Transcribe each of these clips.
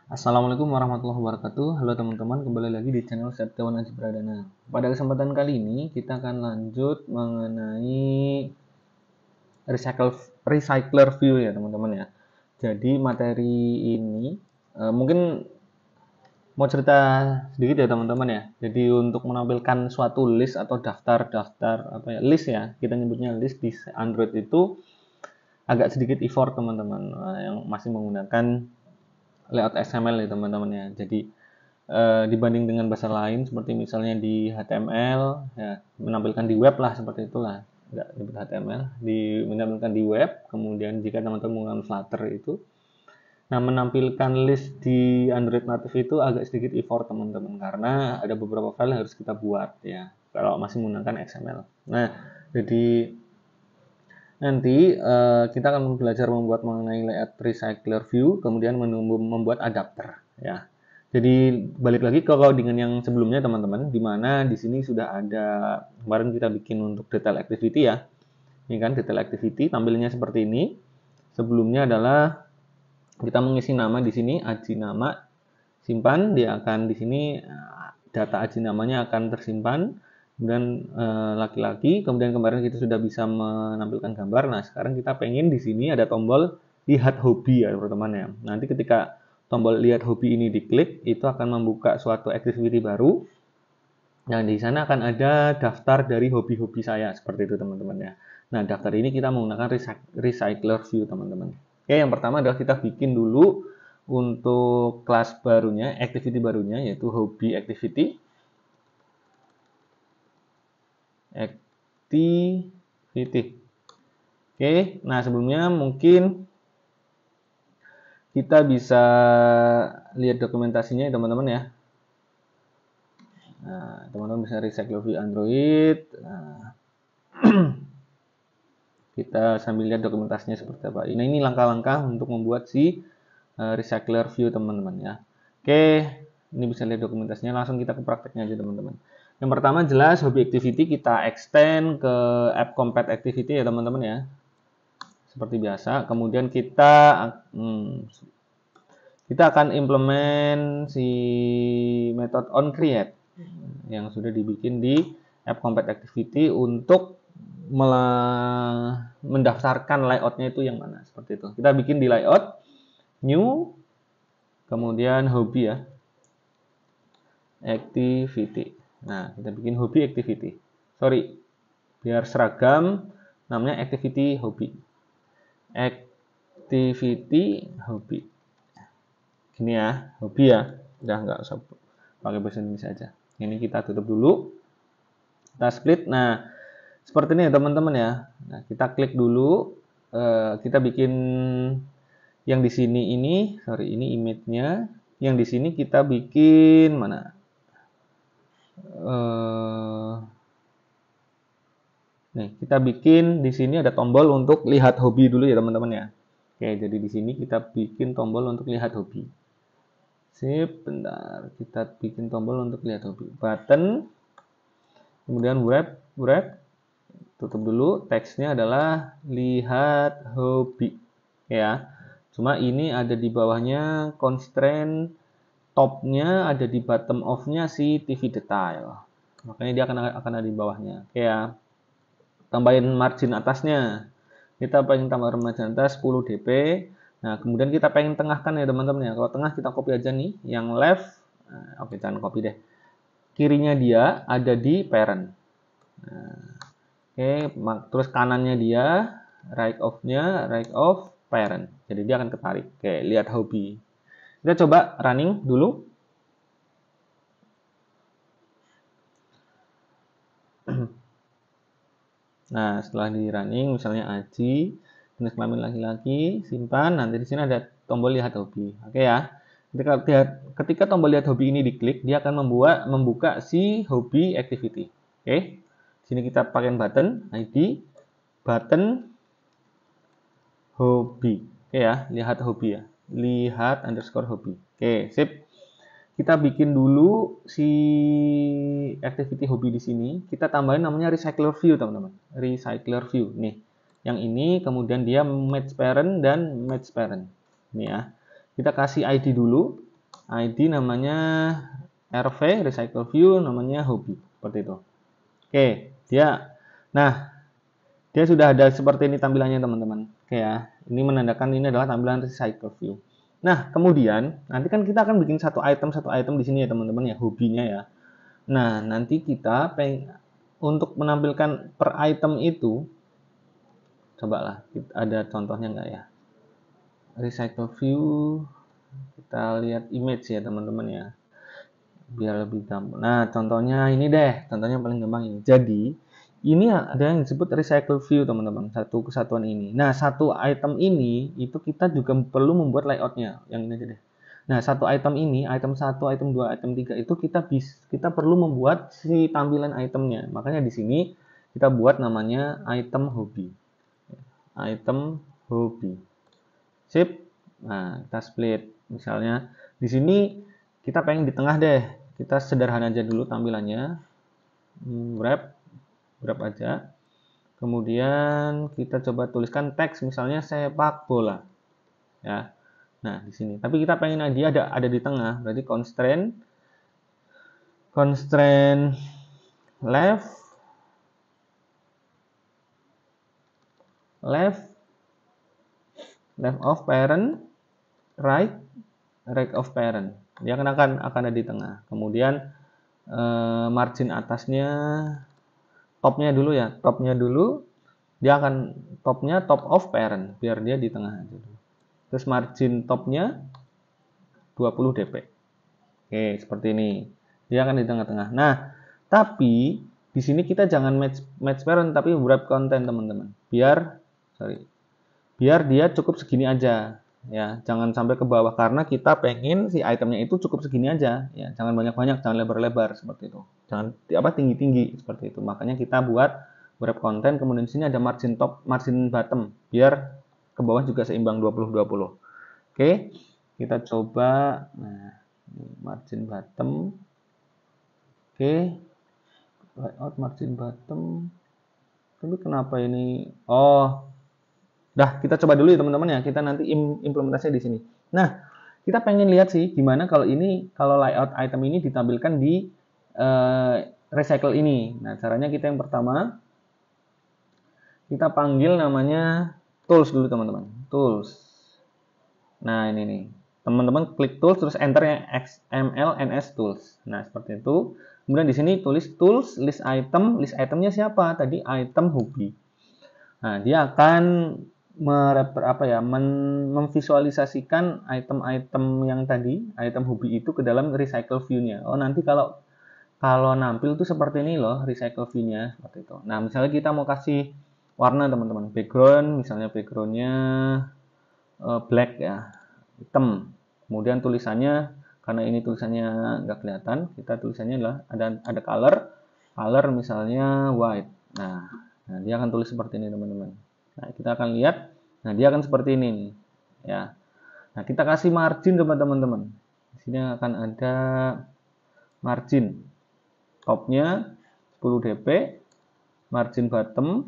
Assalamualaikum warahmatullahi wabarakatuh. Halo teman-teman, kembali lagi di channel Septiawan Aji Pradana. Pada kesempatan kali ini kita akan lanjut mengenai recycler view ya teman-teman ya. Jadi materi ini mungkin mau cerita sedikit ya teman-teman ya. Jadi untuk menampilkan suatu list atau daftar apa ya, list ya, kita nyebutnya list di Android itu agak sedikit effort teman-teman yang masih menggunakan layout XML ya teman-teman ya. Jadi dibanding dengan bahasa lain seperti misalnya di HTML ya, menampilkan di web lah seperti itulah, nggak nyebut HTML, menampilkan di web. Kemudian jika teman-teman menggunakan Flutter itu, nah menampilkan list di Android native itu agak sedikit effort teman-teman, karena ada beberapa file yang harus kita buat ya kalau masih menggunakan XML. Nah jadi nanti kita akan belajar membuat mengenai layout recycler view, kemudian membuat adapter ya. Jadi balik lagi ke codingan yang sebelumnya teman-teman, di mana di sini sudah ada kemarin kita bikin untuk detail activity ya. Ini kan detail activity, tampilannya seperti ini. Sebelumnya adalah kita mengisi nama di sini, aji nama, simpan, dia akan di sini data aji namanya akan tersimpan. Kemudian laki-laki, kemudian kemarin kita sudah bisa menampilkan gambar. Nah, sekarang kita pengen di sini ada tombol lihat hobi ya teman-teman ya. Nanti ketika tombol lihat hobi ini diklik, itu akan membuka suatu activity baru. Nah, di sana akan ada daftar dari hobi-hobi saya, seperti itu teman-teman ya. Nah, daftar ini kita menggunakan recycler view teman-teman. Oke, yang pertama adalah kita bikin dulu untuk kelas barunya, activity barunya, yaitu hobi activity. Oke, nah sebelumnya mungkin kita bisa lihat dokumentasinya ya teman-teman ya. Nah, teman-teman bisa recycler view Android. Nah, kita sambil lihat dokumentasinya seperti apa. Ini langkah-langkah untuk membuat si recycler view teman-teman ya. Oke, ini bisa lihat dokumentasinya. Langsung kita ke prakteknya aja teman-teman. Yang pertama jelas hobi activity kita extend ke app compat activity ya teman-teman ya. Seperti biasa. Kemudian kita akan implement si method onCreate yang sudah dibikin di app compat activity untuk mendaftarkan layoutnya itu yang mana, seperti itu. Kita bikin di layout new, kemudian hobi ya, activity. Nah, kita bikin hobi activity. Sorry, biar seragam, namanya activity hobi. Activity hobi. Gini ya, hobi ya. Udah nggak usah pakai bahasa Indonesia aja. Ini kita tutup dulu. Kita split. Nah, seperti ini ya teman-teman ya. Nah, kita klik dulu. Kita bikin yang di sini ini, sorry, ini image-nya. Yang di sini kita bikin mana? Nih, kita bikin di sini ada tombol untuk lihat hobi dulu ya teman-teman ya. Oke, jadi di sini kita bikin tombol untuk lihat hobi. Sip, bentar. Kita bikin tombol untuk lihat hobi. Button, kemudian wrap, tutup dulu. Teksnya adalah lihat hobi. Ya, cuma ini ada di bawahnya constraint, topnya ada di bottom of-nya si TV detail. Makanya dia akan ada di bawahnya. Oke ya. Tambahin margin atasnya. Kita pengen tambah margin atas 10 dp. Nah, kemudian kita pengen tengahkan ya teman-teman ya. Kalau tengah kita copy aja nih, yang left, oke jangan copy deh. Kirinya dia ada di parent. Nah, oke, terus kanannya dia, right of parent. Jadi dia akan ketarik. Oke, lihat hobi. Kita coba running dulu. Nah, setelah di running, misalnya Aji, jenis kelamin laki-laki, simpan. Nanti di sini ada tombol lihat hobi. Oke ya. Ketika tombol lihat hobi ini diklik, dia akan membuka si hobi activity. Oke. Sini kita pakai button ID, button hobi. Oke ya, lihat hobi ya. Lihat underscore hobi. Oke, sip. Kita bikin dulu si activity hobi di sini. Kita tambahin namanya recycler view, teman-teman. Recycler view. Nih. Yang ini kemudian dia match parent dan match parent. Ini ya. Kita kasih ID dulu. ID namanya RV, recycle view namanya hobi, seperti itu. Oke, dia sudah ada seperti ini tampilannya teman-teman. Oke ya, ini menandakan ini adalah tampilan recycle view. Nah, kemudian nanti kan kita akan bikin satu item di sini ya teman-teman ya, hobinya ya. Nah, nanti kita untuk menampilkan per item itu, cobalah ada contohnya nggak ya? Recycle view, kita lihat image ya teman-teman ya, biar lebih gampang. Nah, contohnya ini deh, contohnya paling gampang ini. Jadi ini ada yang disebut recycle view teman-teman, satu kesatuan ini. Nah, satu item ini itu kita juga perlu membuat layoutnya, yang ini aja deh. Nah, satu item ini, item 1, item 2, item 3 itu kita perlu membuat si tampilan itemnya. Makanya di sini kita buat namanya item hobi. Item hobi. Sip. Nah, kita split. Misalnya di sini kita pengen di tengah deh. Kita sederhana aja dulu tampilannya. Wrap aja. Kemudian kita coba tuliskan teks misalnya sepak bola. Ya. Nah, di sini. Tapi kita pengen dia ada di tengah. Berarti constraint left of parent, right of parent. Dia akan ada di tengah. Kemudian margin atasnya, topnya dulu ya, dia akan topnya top of parent, biar dia di tengah aja. Terus margin topnya 20 dp. Oke, seperti ini. Dia akan di tengah-tengah. Nah, tapi di sini kita jangan match parent, tapi wrap content teman-teman. Biar dia cukup segini aja. Ya, jangan sampai ke bawah karena kita pengen si itemnya itu cukup segini aja. Ya, jangan banyak-banyak, jangan lebar-lebar seperti itu. Jangan tinggi-tinggi seperti itu. Makanya kita buat wrap content, kemudian di sini ada margin top, margin bottom, biar ke bawah juga seimbang 20-20. Oke, kita coba. Nah, margin bottom. Oke, layout margin bottom. Tapi kenapa ini? Oh, dah, kita coba dulu ya teman-teman ya. Kita nanti implementasinya di sini. Nah, kita pengen lihat sih gimana kalau layout item ini ditampilkan di recycle ini. Nah, caranya kita yang pertama, kita panggil namanya tools dulu teman-teman. Tools. Nah, ini nih. Teman-teman klik tools terus enter yang XML NS tools. Nah, seperti itu. Kemudian di sini tulis tools list item. List itemnya siapa? Tadi item hobi. Nah, dia akan memvisualisasikan item-item yang tadi, item hobi itu ke dalam recycle view-nya. Oh, nanti kalau nampil tuh seperti ini loh recycle view-nya, seperti itu. Nah, misalnya kita mau kasih warna teman-teman, background, misalnya background-nya black ya, hitam. Kemudian tulisannya, karena ini tulisannya nggak kelihatan, kita tulisannya adalah ada color misalnya white. Nah, dia akan tulis seperti ini teman-teman. Nah, kita akan lihat. Nah, dia akan seperti ini nih. Ya. Nah, kita kasih margin teman-teman. Di sini akan ada margin. Topnya 10 dp, margin bottom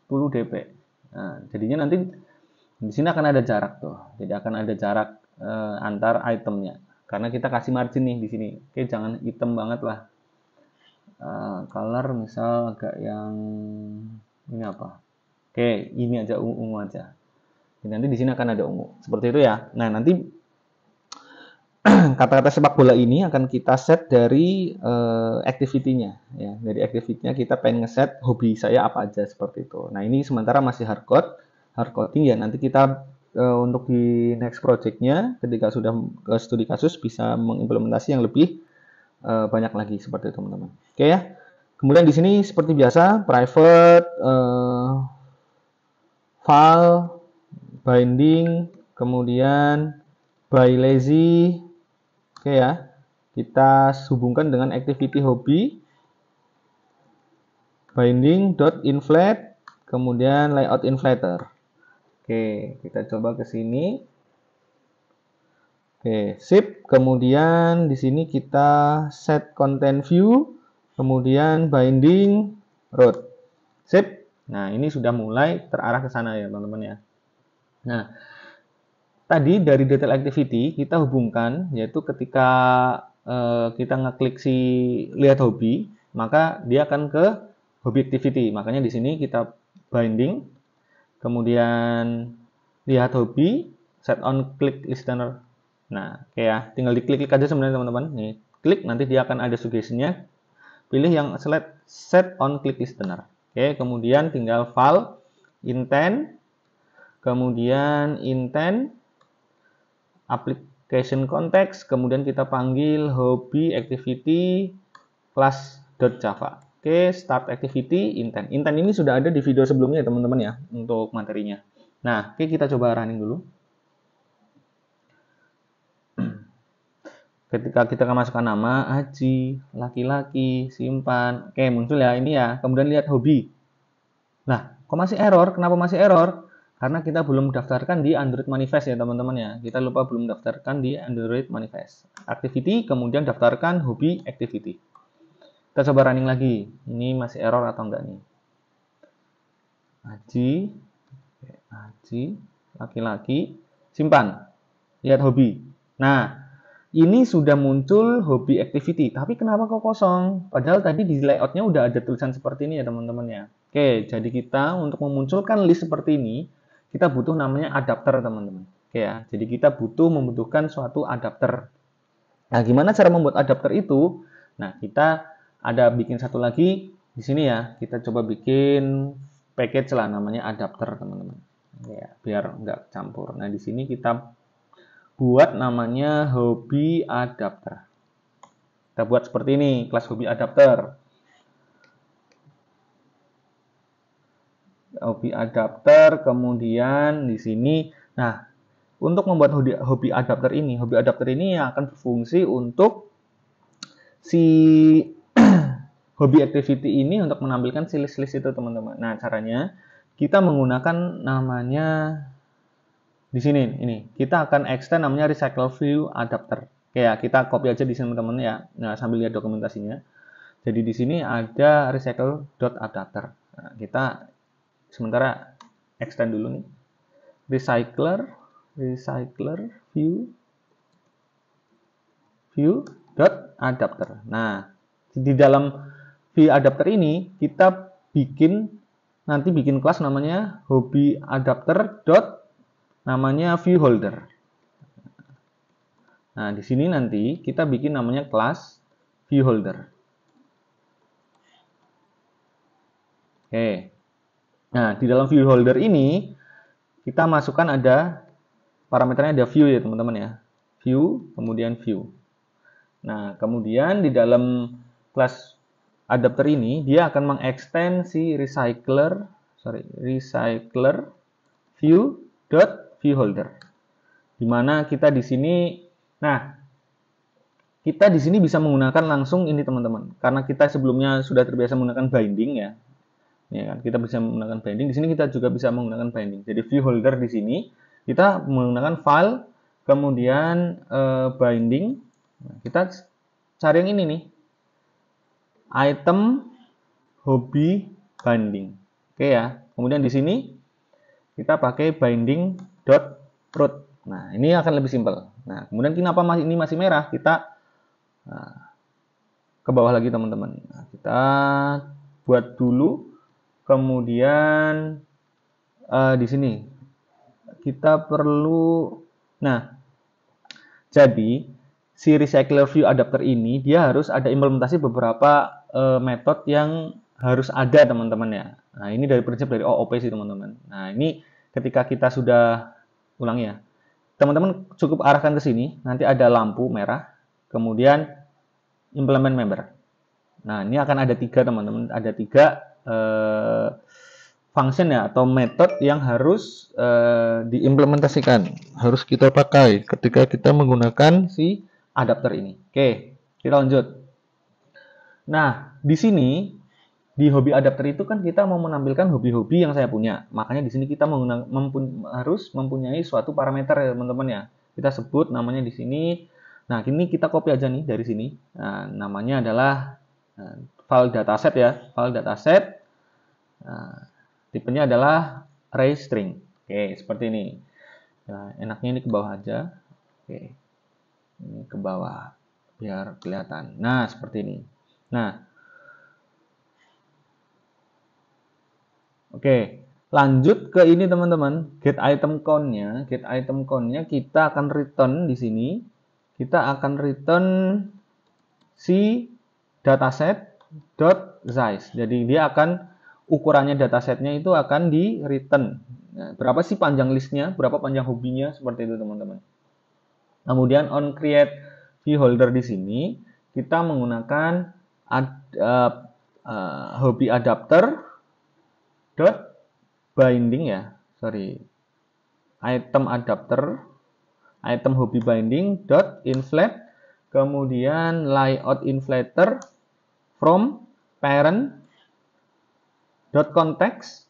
10 dp. Nah, jadinya nanti di sini akan ada jarak tuh. Jadi akan ada jarak antar itemnya. Karena kita kasih margin nih di sini. Oke, jangan hitam banget lah. Color misal agak yang ini apa? Oke, ini aja ungu aja. Jadi nanti di sini akan ada ungu. Seperti itu ya. Nah, nanti kata-kata sepak bola ini akan kita set dari activity-nya ya. Dari activity-nya kita pengen ngeset hobi saya apa aja seperti itu. Nah, ini sementara masih hardcoding ya. Nanti kita untuk di next project-nya ketika sudah ke studi kasus bisa mengimplementasi yang lebih banyak lagi seperti itu, teman-teman. Oke ya. Kemudian di sini seperti biasa private file, binding, kemudian by lazy. Oke ya. Kita hubungkan dengan activity hobi, binding.inflate, kemudian layout inflater. Oke, kita coba ke sini. Oke, sip. Kemudian di sini kita set content view, kemudian binding road. Sip. Nah, ini sudah mulai terarah ke sana ya, teman-teman ya. Nah, tadi dari detail activity kita hubungkan, yaitu ketika kita ngeklik si lihat hobi, maka dia akan ke hobi activity. Makanya di sini kita binding, kemudian lihat hobi, set on click listener. Nah, oke ya, tinggal diklik-klik aja sebenarnya teman-teman. Nih, klik nanti dia akan ada suggestion-nya. Pilih yang set on click listener. Oke, kemudian tinggal file, intent, kemudian intent, application context, kemudian kita panggil hobby activity class.java. Oke, start activity intent. Intent ini sudah ada di video sebelumnya teman-teman ya, untuk materinya. Nah, oke kita coba running dulu. Ketika kita akan masukkan nama, Aji, laki-laki, simpan. Oke, muncul ya ini ya. Kemudian lihat hobi. Nah, kok masih error? Kenapa masih error? Karena kita belum daftarkan di Android Manifest ya teman-teman ya. Kita lupa belum daftarkan di Android Manifest. Activity, kemudian daftarkan hobi activity. Kita coba running lagi. Ini masih error atau enggak nih? Aji, laki-laki, simpan. Lihat hobi. Nah, ini sudah muncul hobi activity, tapi kenapa kok kosong? Padahal tadi di layoutnya udah ada tulisan seperti ini ya teman-teman ya. Oke, jadi kita untuk memunculkan list seperti ini, kita butuh namanya adapter teman-teman. Oke ya, jadi kita membutuhkan suatu adapter. Nah, gimana cara membuat adapter itu? Nah, kita ada bikin satu lagi di sini ya. Kita coba bikin package lah namanya adapter teman-teman. Ya, biar nggak campur. Nah, di sini kita buat namanya hobi adapter. Kita buat seperti ini, kelas hobi adapter. Hobi adapter, kemudian di sini, nah, untuk membuat hobi adapter ini akan berfungsi untuk si hobi activity ini untuk menampilkan si list-list itu teman-teman. Nah, caranya kita menggunakan namanya di sini ini kita akan extend namanya recycle view adapter. Kayak kita copy aja di sini teman-teman ya. Nah, sambil lihat dokumentasinya. Jadi di sini ada recycle.adapter. Nah, kita sementara extend dulu nih. Recycler view.adapter. Nah, di dalam view adapter ini kita nanti bikin kelas namanya hobi adapter namanya view holder. Nah, di sini nanti kita bikin namanya kelas view holder. Oke. Nah, di dalam view holder ini kita masukkan ada parameternya, ada view ya teman-teman ya. View, kemudian view. Nah, kemudian di dalam kelas adapter ini dia akan mengextend si recycler view.viewHolder. Dimana kita di sini, nah kita di sini bisa menggunakan langsung ini teman-teman, karena kita sebelumnya sudah terbiasa menggunakan binding ya. Ya kan, kita bisa menggunakan binding. Di sini kita juga bisa menggunakan binding. Jadi view holder di sini kita menggunakan file, kemudian binding. Nah, kita cari yang ini nih, item hobi binding. Oke ya. Kemudian di sini kita pakai binding.root. Nah, ini akan lebih simpel. Nah, kemudian kenapa ini masih merah? Kita ke bawah lagi teman-teman. Nah, kita buat dulu. Kemudian di sini kita perlu, nah, jadi si recycler view adapter ini dia harus ada implementasi beberapa metode yang harus ada teman-teman ya. Nah, ini dari prinsip dari OOP sih teman-teman. Nah, ini ketika kita sudah ulang ya, teman-teman cukup arahkan ke sini, nanti ada lampu merah, kemudian implement member. Nah, ini akan ada 3 teman-teman, ada 3 function ya atau metode yang harus diimplementasikan, harus kita pakai ketika kita menggunakan si adapter ini. Oke, kita lanjut. Nah, di sini di hobi adapter itu kan kita mau menampilkan hobi-hobi yang saya punya. Makanya di sini kita harus mempunyai suatu parameter ya teman-teman ya. Kita sebut namanya di sini. Nah, ini kita copy aja nih dari sini. Nah, namanya adalah file dataset ya, file dataset. Nah, tipenya adalah array string. Oke, seperti ini. Nah, enaknya ini ke bawah aja. Oke. Ini ke bawah biar kelihatan. Nah, seperti ini. Nah, oke. Lanjut ke ini teman-teman, get item count-nya. Get item count-nya kita akan return di sini. Kita akan return si dataset.size. Jadi dia akan ukurannya datasetnya itu akan di return. Nah, berapa sih panjang listnya, berapa panjang hobinya, seperti itu teman-teman. Kemudian on create view holder di sini kita menggunakan hobi adapter dot binding ya, sorry, item adapter, item hobi binding dot inflate, kemudian layout inflater from parent dot context,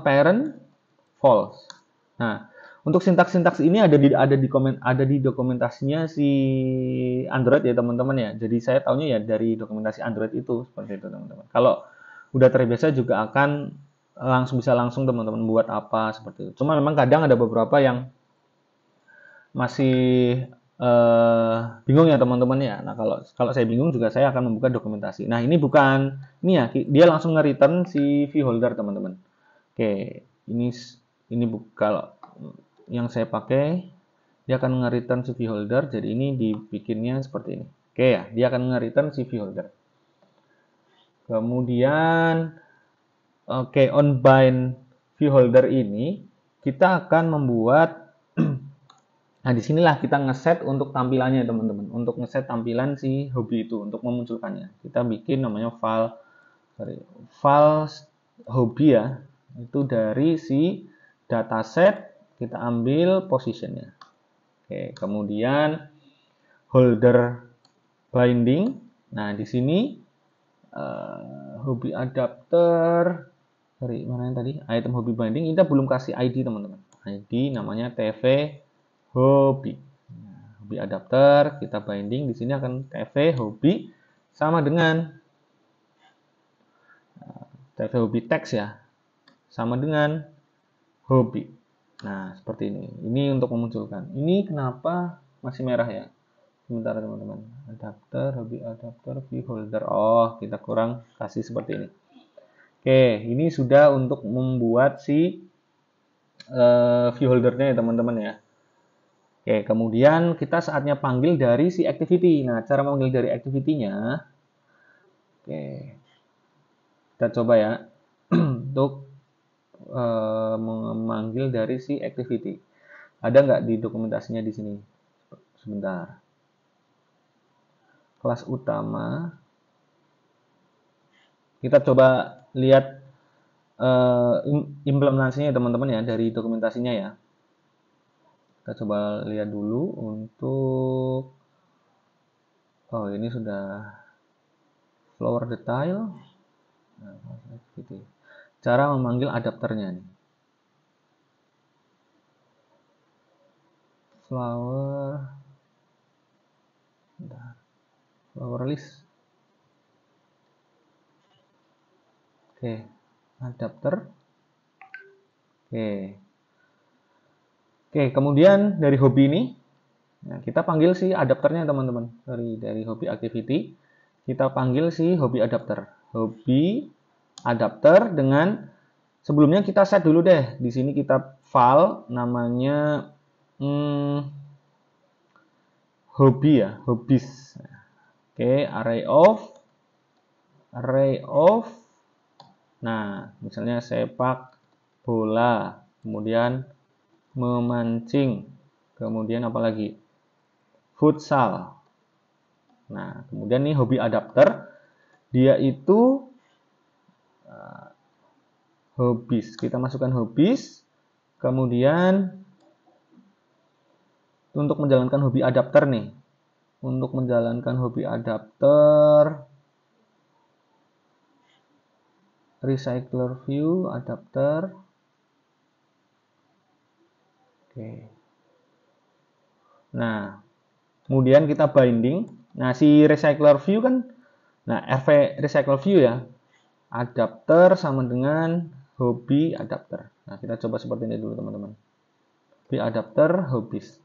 parent false. Nah, untuk sintaks-sintaks ini ada di dokumentasinya si Android ya teman-teman ya. Jadi saya tahunya ya dari dokumentasi Android itu seperti itu teman-teman. Kalau udah terbiasa juga akan bisa langsung teman-teman buat apa seperti itu. Cuma memang kadang ada beberapa yang masih bingung ya teman-teman ya. Nah kalau saya bingung juga saya akan membuka dokumentasi. Nah ini bukan ini ya, dia langsung nge-return si view holder teman-teman. Oke, ini kalau yang saya pakai dia akan nge-return si view holder. Jadi ini dibikinnya seperti ini. Oke ya, dia akan nge-return si view holder. Kemudian oke, on bind view holder ini kita akan membuat nah disinilah kita ngeset untuk tampilannya teman-teman, untuk ngeset tampilan si hobi itu untuk memunculkannya. Kita bikin namanya file hobi ya, itu dari si dataset kita ambil positionnya. Oke, kemudian holder binding. Nah di sini hobi adapter, sorry mana yang tadi item hobi binding, kita belum kasih ID teman-teman. ID namanya TV hobi. Nah, hobi adapter kita binding di sini akan TV hobi sama dengan TV hobi text ya, sama dengan hobi. Nah seperti ini. Ini untuk memunculkan. Ini kenapa masih merah ya? Sebentar teman-teman. Adapter hobi adapter view holder. Oh kita kurang kasih seperti ini. Oke, ini sudah untuk membuat si view holdernya ya teman-teman ya. Oke, kemudian kita saatnya panggil dari si activity. Nah, cara memanggil dari activity-nya, oke, kita coba ya untuk memanggil dari si activity. Ada nggak di dokumentasinya di sini? Sebentar. Kelas utama. Kita coba lihat implementasinya teman-teman ya dari dokumentasinya ya. Kita coba lihat dulu untuk ini sudah flower detail. Nah, gitu. Cara memanggil adapternya nih. Flower list. Oke, adapter. Oke, kemudian dari hobi ini, nah kita panggil si adapternya teman-teman. Dari hobi activity, kita panggil si hobi adapter. Hobi adapter dengan sebelumnya kita set dulu deh. Di sini kita file namanya hobi ya, hobbies. Oke, array of. Nah, misalnya sepak bola, kemudian memancing, kemudian apa lagi? Futsal. Nah, kemudian nih hobi adapter, dia itu hobbies. Kita masukkan hobbies, kemudian untuk menjalankan hobi adapter nih. Untuk menjalankan hobi adapter, recycler view adapter. Oke. Nah, kemudian kita binding. Nah, si recycler view kan, nah RV recycler view ya, adapter sama dengan hobi adapter. Nah, kita coba seperti ini dulu teman-teman. adapter hobbies.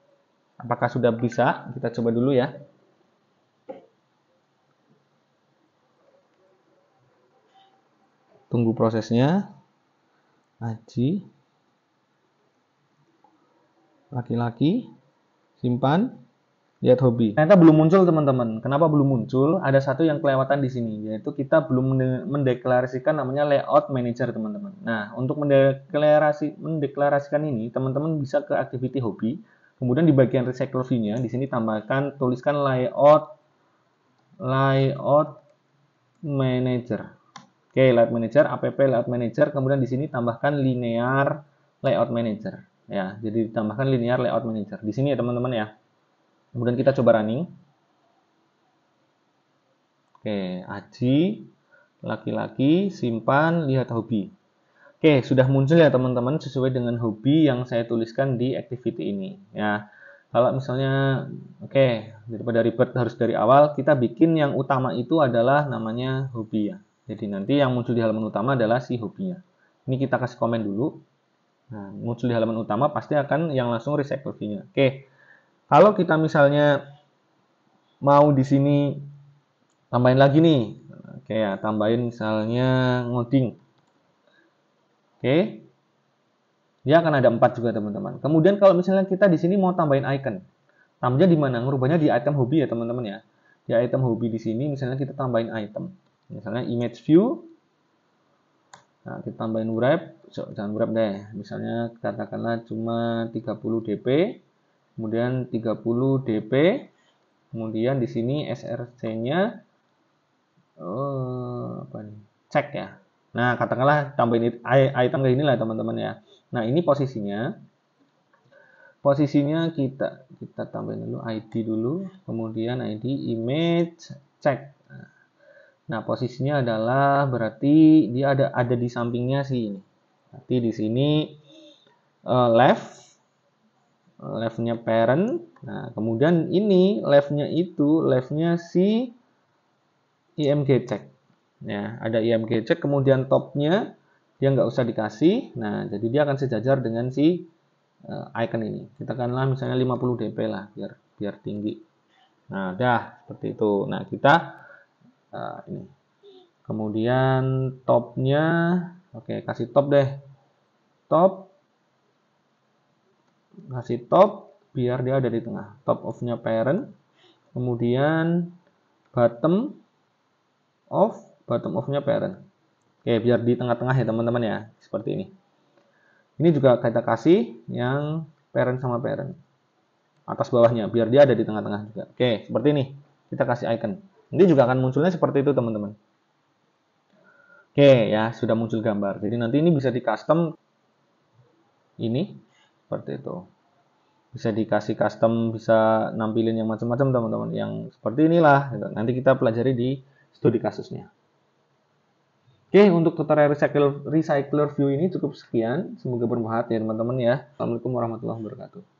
Apakah sudah bisa? Kita coba dulu ya. Tunggu prosesnya. Aji, laki-laki, simpan, lihat hobi. Ternyata belum muncul teman-teman. Kenapa belum muncul? Ada satu yang kelewatan di sini, yaitu kita belum mendeklarasikan namanya layout manager teman-teman. Nah, untuk mendeklarasikan ini, teman-teman bisa ke activity hobi, kemudian di bagian recycle view-nya, di sini tuliskan layout manager. Oke, layout manager, app layout manager, kemudian di sini tambahkan linear layout manager. Ya, jadi ditambahkan linear layout manager. Di sini ya teman-teman ya. Kemudian kita coba running. Oke, Aji, laki-laki, simpan, lihat hobi. Oke, sudah muncul ya teman-teman sesuai dengan hobi yang saya tuliskan di activity ini. Ya, kalau misalnya, oke, daripada ribet harus dari awal, kita bikin yang utama itu adalah namanya hobi ya. Jadi nanti yang muncul di halaman utama adalah si hobinya. Ini kita kasih komen dulu. Nah, muncul di halaman utama pasti akan yang langsung recycle view-nya. Oke, kalau kita misalnya mau di sini tambahin lagi nih. Oke ya, tambahin misalnya ngoding. Oke. Dia akan ada 4 juga teman-teman. Kemudian kalau misalnya kita di sini mau tambahin icon. Tambahnya di mana? Ngerubahnya di item hobi ya teman-teman ya. Di item hobi di sini misalnya kita tambahin item. Misalnya image view. Nah, kita tambahin wrap, jangan wrap deh. Misalnya katakanlah cuma 30 dp, kemudian 30 dp, kemudian di sini src-nya apa nih? Cek ya. Nah, katakanlah tambahin item kayak inilah teman-teman ya. Nah, ini posisinya kita tambahin dulu ID dulu, kemudian ID image cek. Nah, posisinya adalah berarti dia ada di sampingnya sih ini. Berarti di sini leftnya parent. Nah, kemudian ini leftnya si img check. Ya, ada img check, kemudian topnya dia nggak usah dikasih. Nah, jadi dia akan sejajar dengan si icon ini. Kita katakanlah misalnya 50 dp lah, biar tinggi. Nah, dah seperti itu. Nah, kita ini. Kemudian topnya, oke, kasih top deh. Kasih top biar dia ada di tengah. Top of-nya parent. Kemudian bottom of-nya parent. Oke, biar di tengah-tengah ya teman-teman ya. Seperti ini. Ini juga kita kasih yang parent sama parent. Atas bawahnya, biar dia ada di tengah-tengah juga. Oke, seperti ini. Kita kasih icon. Nanti juga akan munculnya seperti itu teman-teman. Oke ya, sudah muncul gambar. Jadi nanti ini bisa di custom ini seperti itu. Bisa dikasih custom, bisa nampilin yang macam-macam teman-teman. Yang seperti inilah. Nanti kita pelajari di studi kasusnya. Oke, untuk tutorial recycler view ini cukup sekian. Semoga bermanfaat ya teman-teman ya. Assalamualaikum warahmatullahi wabarakatuh.